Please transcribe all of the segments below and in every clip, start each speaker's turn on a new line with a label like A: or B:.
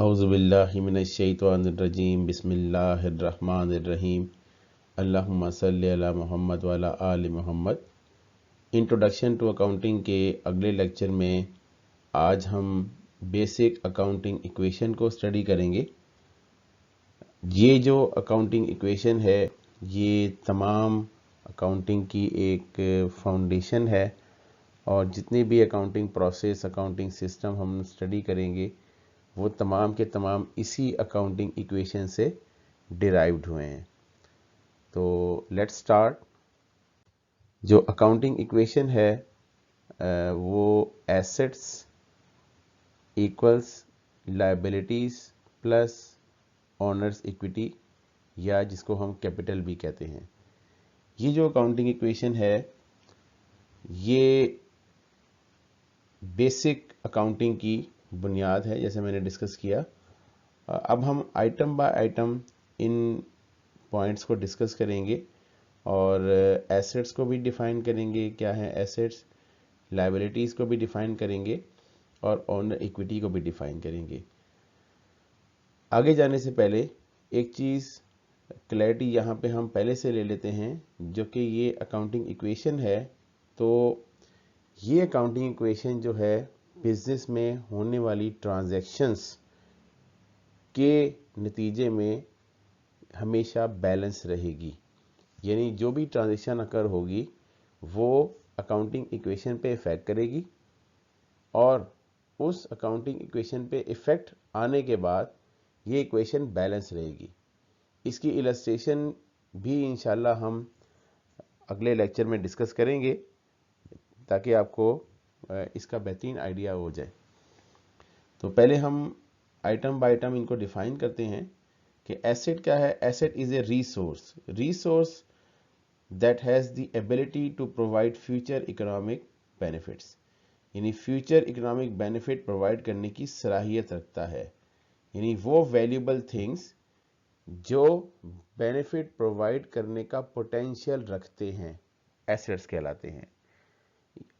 A: औज़ुबिल्लाहि मिनश्शैतानिर्रजीम बिस्मिल्लाहिर्रहमानिर्रहीम अल्लाहुम्मा सल्लि अला मुहम्मद व अला आलि मुहम्मद। इंट्रोडक्शन टू अकाउंटिंग के अगले लेक्चर में आज हम बेसिक अकाउंटिंग इक्वेशन को स्टडी करेंगे। ये जो अकाउंटिंग इक्वेशन है ये तमाम अकाउंटिंग की एक फाउंडेशन है और जितनी भी अकाउंटिंग प्रोसेस, अकाउंटिंग सिस्टम हम स्टडी करेंगे वो तमाम के तमाम इसी अकाउंटिंग इक्वेशन से डिराइव्ड हुए हैं। तो लेट्स स्टार्ट। जो अकाउंटिंग इक्वेशन है वो assets equals liabilities plus owners equity, या जिसको हम कैपिटल भी कहते हैं। ये जो अकाउंटिंग इक्वेशन है ये बेसिक अकाउंटिंग की बुनियाद है, जैसे मैंने डिस्कस किया। अब हम item by item in points को डिस्कस करेंगे और एसेट्स को भी डिफाइन करेंगे, क्या है एसेट्स, लायबिलिटीज़ को भी डिफाइन करेंगे और ओनर इक्विटी को भी डिफाइन करेंगे। आगे जाने से पहले एक चीज़ क्लैरिटी यहाँ पे हम पहले से ले लेते हैं, जो कि ये अकाउंटिंग इक्वेशन है। तो ये अकाउंटिंग इक्वेशन जो है बिजनेस में होने वाली ट्रांजैक्शंस के नतीजे में हमेशा बैलेंस रहेगी, यानी जो भी ट्रांजैक्शन अकर होगी वो अकाउंटिंग इक्वेशन पे इफ़ेक्ट करेगी और उस अकाउंटिंग इक्वेशन पे इफ़ेक्ट आने के बाद ये इक्वेशन बैलेंस रहेगी। इसकी इलस्ट्रेशन भी इंशाल्लाह हम अगले लेक्चर में डिस्कस करेंगे ताकि आपको इसका बेहतरीन आइडिया हो जाए। तो पहले हम आइटम बाय आइटम इनको डिफाइन करते हैं कि एसेट क्या है। Asset is a resource that has the ability to provide future economic benefits, यानी फ्यूचर इकोनॉमिक बेनिफिट प्रोवाइड करने की सलाहियत रखता है, यानी वो वैल्यूबल थिंग्स जो बेनिफिट प्रोवाइड करने का पोटेंशियल रखते हैं एसेट्स कहलाते हैं।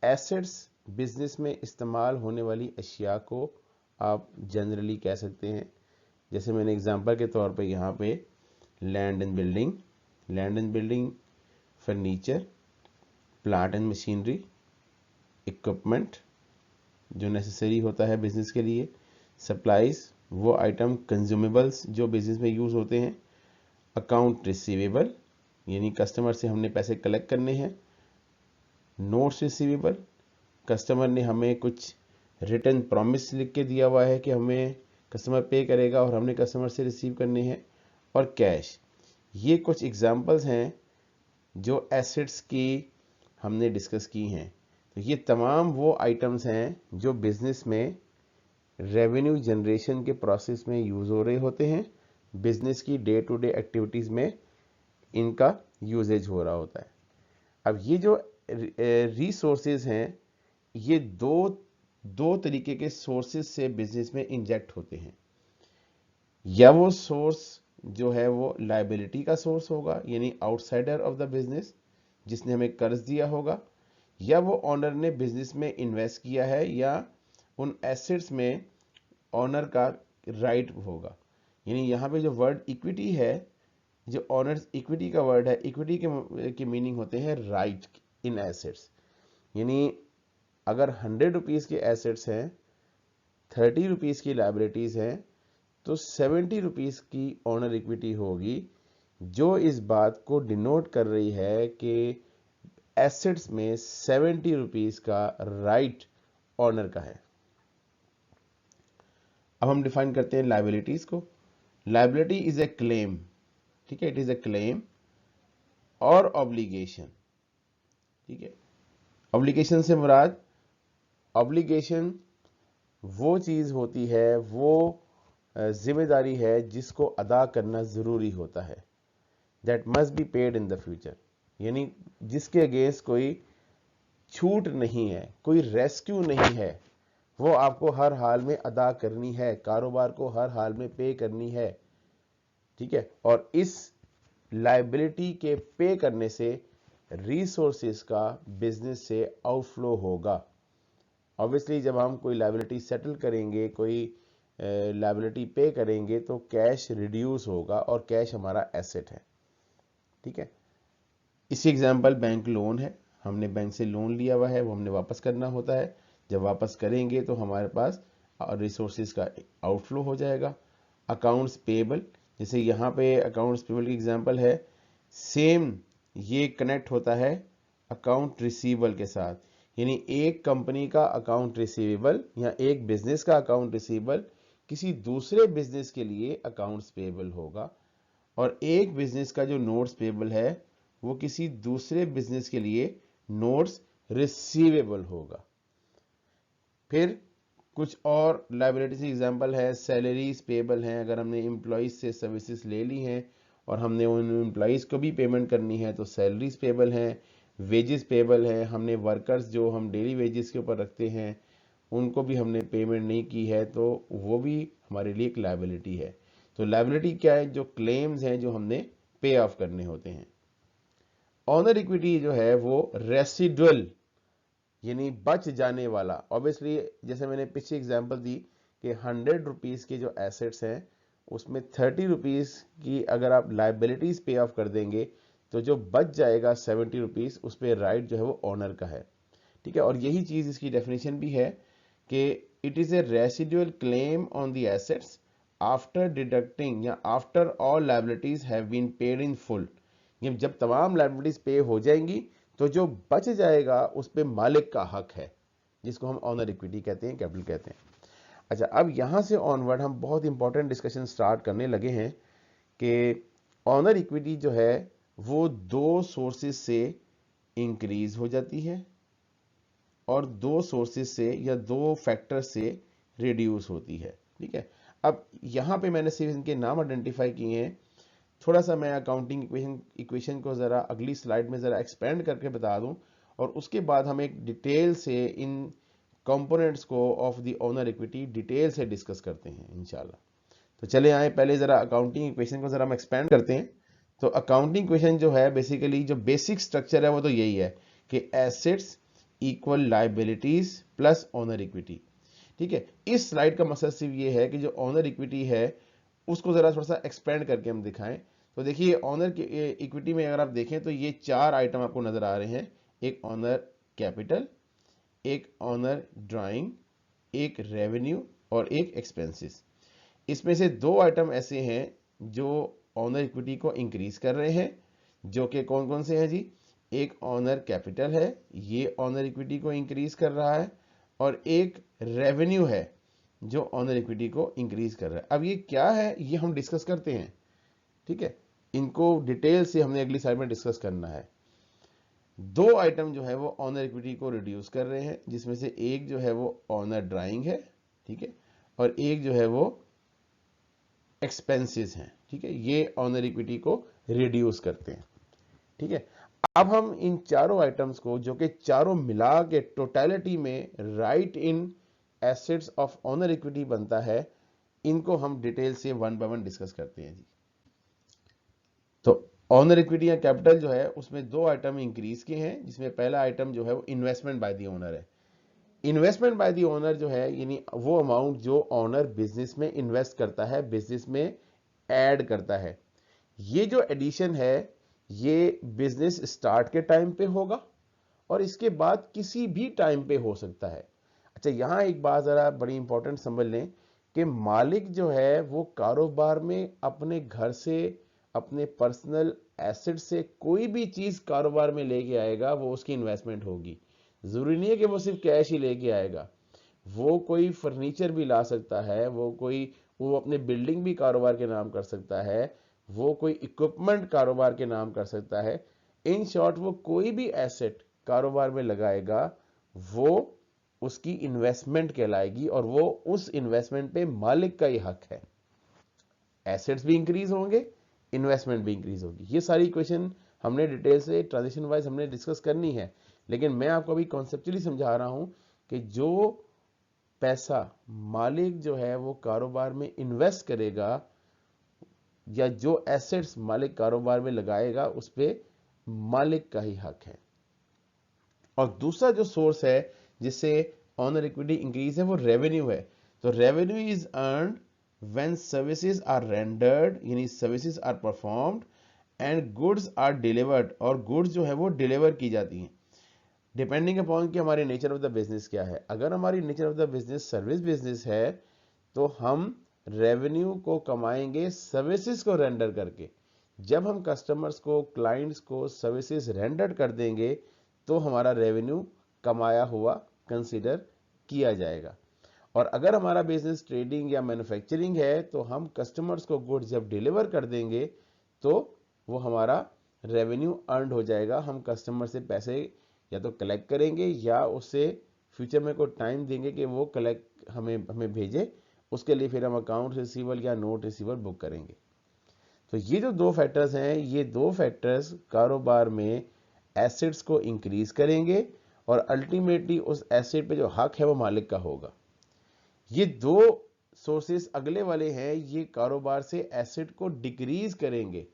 A: एसेट्स बिजनेस में इस्तेमाल होने वाली अशिया को आप जनरली कह सकते हैं। जैसे मैंने एग्जांपल के तौर पे यहाँ पे land and building, furniture, plant and machinery, equipment जो नेसेसरी होता है बिजनेस के लिए, सप्लाईज वो आइटम कंज्यूमेबल्स जो बिजनेस में यूज़ होते हैं, अकाउंट रिसीवेबल यानी कस्टमर से हमने पैसे कलेक्ट करने हैं, नोट्स रिसीवेबल कस्टमर ने हमें कुछ रिटर्न प्रॉमिस लिख के दिया हुआ है कि हमें कस्टमर पे करेगा और हमने कस्टमर से रिसीव करने हैं, और कैश। ये कुछ एग्जांपल्स हैं जो एसेट्स की हमने डिस्कस की हैं। तो ये तमाम वो आइटम्स हैं जो बिजनेस में रेवेन्यू जनरेशन के प्रोसेस में यूज़ हो रहे होते हैं, बिजनेस की डे टू डे एक्टिविटीज़ में इनका यूजेज हो रहा होता है। अब ये जो रिसोर्सेज हैं ये दो तरीके के सोर्सेज से बिजनेस में इंजेक्ट होते हैं। या वो सोर्स जो है वो लायबिलिटी का सोर्स होगा, यानी आउटसाइडर ऑफ द बिजनेस जिसने हमें कर्ज दिया होगा, या वो ऑनर ने बिजनेस में इन्वेस्ट किया है, या उन एसेट्स में ऑनर का राइट होगा। यानी यहाँ पे जो वर्ड इक्विटी है, जो ऑनर्स इक्विटी का वर्ड है, इक्विटी के मीनिंग होते हैं राइट इन एसेट्स। यानी अगर 100 रुपीज़ के एसेट्स हैं, 30 रुपीज़ की लायबिलिटीज़ हैं, तो 70 रुपीज़ की ऑनर इक्विटी होगी, जो इस बात को डिनोट कर रही है कि एसेट्स में 70 रुपीज़ का राइट ऑनर का है। अब हम डिफाइन करते हैं लायबिलिटीज़ को। लायबिलिटी इज ए क्लेम, ठीक है, इट इज ए क्लेम और ऑब्लिगेशन, ठीक है। ऑब्लिगेशन से मुराद, ऑब्लिगेशन वो चीज़ होती है, वो जिम्मेदारी है जिसको अदा करना ज़रूरी होता है, that must be paid in the future, यानी जिसके अगेंस्ट कोई छूट नहीं है, कोई रेस्क्यू नहीं है, वो आपको हर हाल में अदा करनी है, कारोबार को हर हाल में पे करनी है, ठीक है। और इस लायबिलिटी के पे करने से रिसोर्सेज का बिजनेस से आउटफ्लो होगा। ऑब्वियसली जब हम कोई लायबिलिटी सेटल करेंगे, कोई लायबिलिटी पे करेंगे तो कैश रिड्यूस होगा और कैश हमारा एसेट है। ठीक है, इसी एग्जांपल बैंक लोन है, हमने बैंक से लोन लिया हुआ है, वो हमने वापस करना होता है। जब वापस करेंगे तो हमारे पास रिसोर्सेज का आउटफ्लो हो जाएगा। अकाउंट्स पेबल, जैसे यहाँ पे अकाउंट्स पेबल की एग्जांपल है, सेम ये कनेक्ट होता है अकाउंट रिसीवेबल के साथ, यानी एक कंपनी का अकाउंट रिसीवेबल या एक बिजनेस का अकाउंट रिसीवेबल किसी दूसरे बिजनेस के लिए अकाउंट्स पेबल होगा, और एक बिजनेस का जो नोट्स पेबल है वो किसी दूसरे बिजनेस के लिए नोट्स रिसीवेबल होगा। फिर कुछ और लायबिलिटीज एग्जांपल है, सैलरीज पेबल हैं, अगर हमने एम्प्लॉइज से सर्विसेज ले ली हैं और हमने उन एम्प्लॉइज को भी पेमेंट करनी है तो सैलरीज पेबल हैं। वेजेस पेबल है, हमने वर्कर्स जो हम डेली वेजेस के ऊपर रखते हैं उनको भी हमने पेमेंट नहीं की है तो वो भी हमारे लिए एक लायबिलिटी है। तो लायबिलिटी क्या है? जो क्लेम्स हैं जो हमने पे ऑफ करने होते हैं। ऑनर इक्विटी जो है वो रेसिडुअल यानी बच जाने वाला, ऑब्वियसली जैसे मैंने पीछे एग्जांपल दी कि 100 रुपीज के जो एसेट्स हैं उसमें 30 रुपीज की अगर आप लाइबिलिटीज पे ऑफ कर देंगे तो जो बच जाएगा 70 रुपीज उस पर राइट जो है वो ऑनर का है। ठीक है, और यही चीज इसकी डेफिनेशन भी है कि it is a residual claim on the assets after deducting या after all liabilities have been paid in full. जब तमाम लाइबिलिटीज पे हो जाएंगी तो जो बच जाएगा उस पे मालिक का हक है, जिसको हम ऑनर इक्विटी कहते हैं, कैपिटल कहते हैं। अच्छा, अब यहां से ऑनवर्ड हम बहुत इंपॉर्टेंट डिस्कशन स्टार्ट करने लगे हैं कि ऑनर इक्विटी जो है वो दो सोर्सेज से इंक्रीज हो जाती है और दो सोर्सेज से या दो फैक्टर से रिड्यूस होती है। ठीक है, अब यहां पे मैंने सिर्फ इनके नाम आइडेंटिफाई किए हैं। थोड़ा सा मैं अकाउंटिंग इक्वेशन को जरा अगली स्लाइड में जरा एक्सपेंड करके बता दूं और उसके बाद हम एक डिटेल से इन कंपोनेंट्स को of the owner equity detail से डिस्कस करते हैं इंशाल्लाह। तो चले आए, पहले जरा अकाउंटिंग इक्वेशन को जरा हम एक्सपेंड करते हैं। तो अकाउंटिंग इक्वेशन जो है बेसिकली जो बेसिक स्ट्रक्चर है वो तो यही है कि assets equal liabilities plus owner equity. ठीक है, इस स्लाइड का मकसद सिर्फ ये है कि जो ओनर इक्विटी है उसको जरा थोड़ा सा एक्सपेंड करके हम दिखाएं। तो देखिए ऑनर की इक्विटी में अगर आप देखें तो ये चार आइटम आपको नजर आ रहे हैं, एक ऑनर कैपिटल, एक ऑनर ड्राइंग, एक रेवेन्यू और एक एक्सपेंसेस। इसमें से दो आइटम ऐसे हैं जो ऑनर इक्विटी को इंक्रीज कर रहे हैं, जो कि कौन कौन से हैं जी? एक ऑनर कैपिटल है, ये ऑनर इक्विटी को इंक्रीज कर रहा है, और एक रेवेन्यू है जो ऑनर इक्विटी को इंक्रीज कर रहा है। अब ये क्या है ये हम डिस्कस करते हैं। ठीक है, इनको डिटेल से हमने अगली स्लाइड में डिस्कस करना है। दो आइटम जो है वो ऑनर इक्विटी को रिड्यूस कर रहे हैं, जिसमें से एक जो है वो ऑनर ड्राइंग है, ठीक है, और एक जो है वो एक्सपेंसेस हैं। ठीक है, ये ऑनर इक्विटी को रिड्यूस करते हैं। ठीक है, अब हम इन चारों आइटम्स को जो कि चारों मिला के टोटलिटी में right in assets of honour equity बनता है, इनको हम डिटेल से वन बाय वन डिस्कस करते हैं जी। तो ऑनर इक्विटी या कैपिटल जो है उसमें दो आइटम इंक्रीज किए हैं, जिसमें पहला आइटम जो है वो इन्वेस्टमेंट बाय द ओनर है। इन्वेस्टमेंट बाय द ओनर जो है यानी वो अमाउंट जो ओनर बिजनेस में इन्वेस्ट करता है, बिजनेस में ऐड करता है। ये जो एडिशन है ये बिजनेस स्टार्ट के टाइम पे होगा और इसके बाद किसी भी टाइम पे हो सकता है। अच्छा, यहां एक बात जरा बड़ी इंपॉर्टेंट समझ लें कि मालिक जो है वो कारोबार में अपने घर से, अपने पर्सनल एसेट से कोई भी चीज कारोबार में लेके आएगा वो उसकी इन्वेस्टमेंट होगी। जरूरी नहीं है कि वो सिर्फ कैश ही लेके आएगा, वो कोई फर्नीचर भी ला सकता है, वो अपने बिल्डिंग भी कारोबार के नाम कर सकता है, वो कोई इक्विपमेंट कारोबार के नाम कर सकता है। इन शॉर्ट वो कोई भी एसेट कारोबार में लगाएगा वो उसकी इन्वेस्टमेंट कहलाएगी और वो उस इन्वेस्टमेंट पे मालिक का ही हक है। एसेट्स भी इंक्रीज होंगे, इन्वेस्टमेंट भी इंक्रीज होगी। ये सारी इक्वेशन हमने डिटेल से ट्रांजेक्शन वाइज हमने डिस्कस करनी है, लेकिन मैं आपको अभी कॉन्सेप्चुअली समझा रहा हूं कि जो पैसा मालिक जो है वो कारोबार में इन्वेस्ट करेगा या जो एसेट्स मालिक कारोबार में लगाएगा उस पे मालिक का ही हक है। और दूसरा जो सोर्स है जिससे ऑनर इक्विटी इंक्रीज है वो रेवेन्यू है। तो revenue is earned when services are rendered, यानी services are performed and goods are delivered, और गुड्स जो है वो डिलीवर की जाती हैं, डिपेंडिंग अपॉन कि हमारी नेचर ऑफ द बिजनेस क्या है। अगर हमारी nature of the business service business है तो हम रेवेन्यू को कमाएंगे सर्विसेज को रेंडर करके। जब हम कस्टमर्स को, क्लाइंट्स को सर्विसेज रेंडर कर देंगे तो हमारा रेवेन्यू कमाया हुआ कंसीडर किया जाएगा। और अगर हमारा बिजनेस ट्रेडिंग या मैन्युफैक्चरिंग है तो हम कस्टमर्स को गुड्स जब डिलीवर कर देंगे तो वो हमारा रेवेन्यू अर्न हो जाएगा। हम कस्टमर से पैसे या तो कलेक्ट करेंगे या उससे फ्यूचर में कोई टाइम देंगे कि वो कलेक्ट हमें भेजे, उसके लिए फिर हम अकाउंट रिसीवल या नोट रिसीवल बुक करेंगे। तो ये जो दो फैक्टर्स हैं, ये दो फैक्टर्स कारोबार में एसेट्स को इंक्रीज करेंगे और अल्टीमेटली उस एसेट पे जो हक है वो मालिक का होगा। ये दो सोर्सेस अगले वाले हैं, ये कारोबार से एसेट को डिक्रीज करेंगे।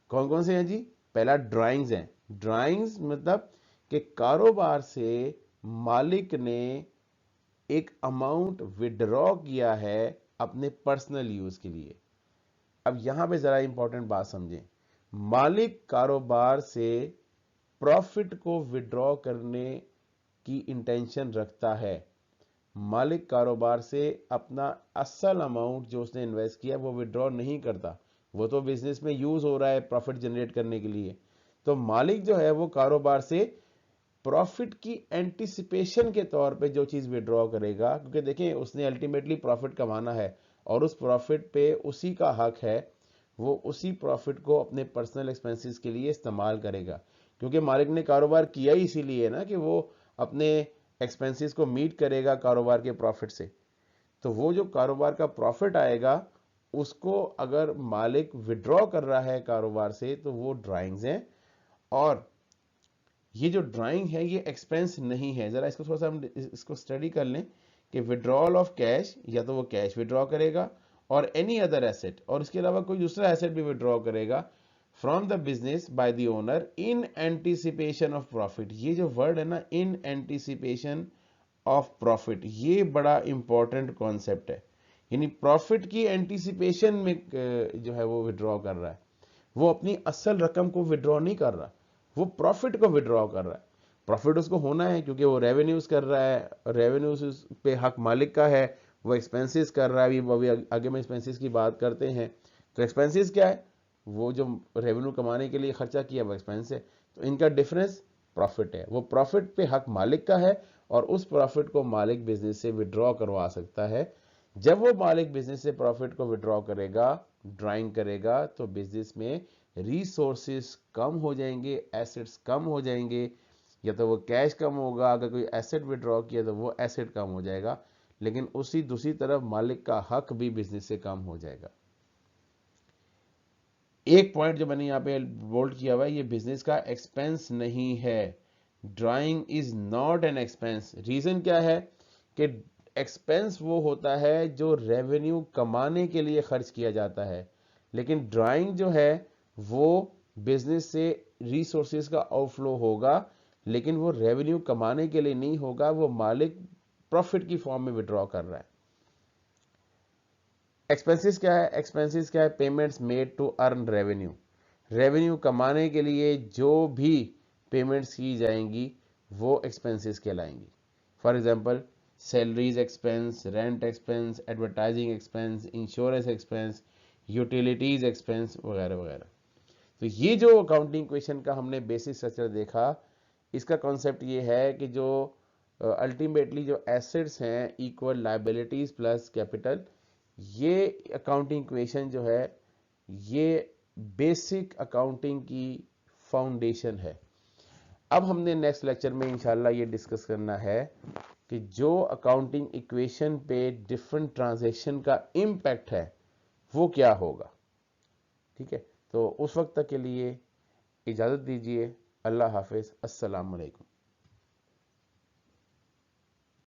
A: कौन कौन से हैं जी? पहला ड्राइंग्स हैं। ड्राइंग्स मतलब कि कारोबार से मालिक ने एक अमाउंट विड्रॉ किया है अपने पर्सनल यूज के लिए। अब यहां पे जरा इंपॉर्टेंट बात समझें, मालिक कारोबार से प्रॉफिट को विड्रॉ करने की इंटेंशन रखता है। मालिक कारोबार से अपना असल अमाउंट जो उसने इन्वेस्ट किया वो विड्रॉ नहीं करता, वो तो बिजनेस में यूज हो रहा है प्रॉफिट जनरेट करने के लिए। तो मालिक जो है वो कारोबार से प्रॉफिट की एंटिसिपेशन के तौर पे जो चीज विड्रॉ करेगा, क्योंकि देखें उसने अल्टीमेटली प्रॉफिट कमाना है और उस प्रॉफिट पे उसी का हक है, वो उसी प्रॉफिट को अपने पर्सनल एक्सपेंसेस के लिए इस्तेमाल करेगा। क्योंकि मालिक ने कारोबार किया ही इसीलिए ना कि वो अपने एक्सपेंसेस को मीट करेगा कारोबार के प्रॉफिट से। तो वो जो कारोबार का प्रॉफिट आएगा उसको अगर मालिक विड्रॉ कर रहा है कारोबार से तो वो ड्राइंग्स हैं। और ये जो ड्राइंग है ये एक्सपेंस नहीं है। जरा इसको थोड़ा सा हम इसको स्टडी कर लें कि विड्रॉल ऑफ कैश, या तो वो कैश विड्रॉ करेगा और एनी अदर एसेट, और इसके अलावा कोई दूसरा एसेट भी विड्रॉ करेगा from the business by the owner in anticipation of profit. ये जो वर्ड है ना, इन एंटीसिपेशन ऑफ प्रॉफिट, ये बड़ा इंपॉर्टेंट कॉन्सेप्ट है। यानी प्रॉफिट की एंटीसिपेशन में जो है वो विड्रॉ कर रहा है, वो अपनी असल रकम को विड्रॉ नहीं कर रहा, वो प्रॉफिट को विड्रॉ कर रहा है। प्रॉफिट उसको होना है क्योंकि वो रेवेन्यूज कर रहा है, रेवेन्यूज पे हक मालिक का है, वो एक्सपेंसेस कर रहा है। अभी आगे में एक्सपेंसेस की बात करते हैं। तो एक्सपेंसेस क्या है? वो जो रेवेन्यू कमाने के लिए खर्चा किया वो एक्सपेंस है, तो इनका डिफरेंस प्रॉफिट है। वो प्रॉफिट पे हक मालिक का है और उस प्रॉफिट को मालिक बिजनेस से विड्रॉ करवा सकता है। जब वो मालिक बिजनेस से प्रॉफिट को विड्रॉ करेगा, ड्राइंग करेगा, तो बिजनेस में रिसोर्सेस कम हो जाएंगे, एसेट्स कम हो जाएंगे। या तो वो कैश कम होगा, अगर कोई एसेट विड्रॉ किया तो वो एसेट कम हो जाएगा, लेकिन उसी दूसरी तरफ मालिक का हक भी बिजनेस से कम हो जाएगा। एक पॉइंट जो मैंने यहाँ पे बोल्ड किया हुआ है, ये बिजनेस का एक्सपेंस नहीं है। Drawing is not an expense. Reason क्या है कि एक्सपेंस वो होता है जो रेवेन्यू कमाने के लिए खर्च किया जाता है, लेकिन ड्राइंग जो है वो बिजनेस से रिसोर्सेज का आउटफ्लो होगा, लेकिन वो रेवेन्यू कमाने के लिए नहीं होगा, वो मालिक प्रॉफिट की फॉर्म में विड्रॉ कर रहा है। एक्सपेंसेस क्या है? एक्सपेंसेस क्या है? Payments made to earn revenue. Revenue कमाने के लिए जो भी पेमेंट्स की जाएंगी वो एक्सपेंसेस कहलाएंगी। For example salaries expense, rent expense, advertising expense, insurance expense, utilities expense वगैरह वगैरह। तो ये जो अकाउंटिंग क्वेश्चन का हमने बेसिक स्ट्रक्चर देखा, इसका कॉन्सेप्ट ये है कि जो अल्टीमेटली जो एसेट्स हैं इक्वल लायबिलिटीज प्लस कैपिटल, ये अकाउंटिंग इक्वेशन जो है ये बेसिक अकाउंटिंग की फाउंडेशन है। अब हमने नेक्स्ट लेक्चर में इंशाल्लाह ये डिस्कस करना है कि जो अकाउंटिंग इक्वेशन पे डिफरेंट ट्रांजैक्शन का इम्पैक्ट है वो क्या होगा। ठीक है, तो उस वक्त तक के लिए इजाज़त दीजिए। अल्लाह हाफिज़, अस्सलाम वालेकुम।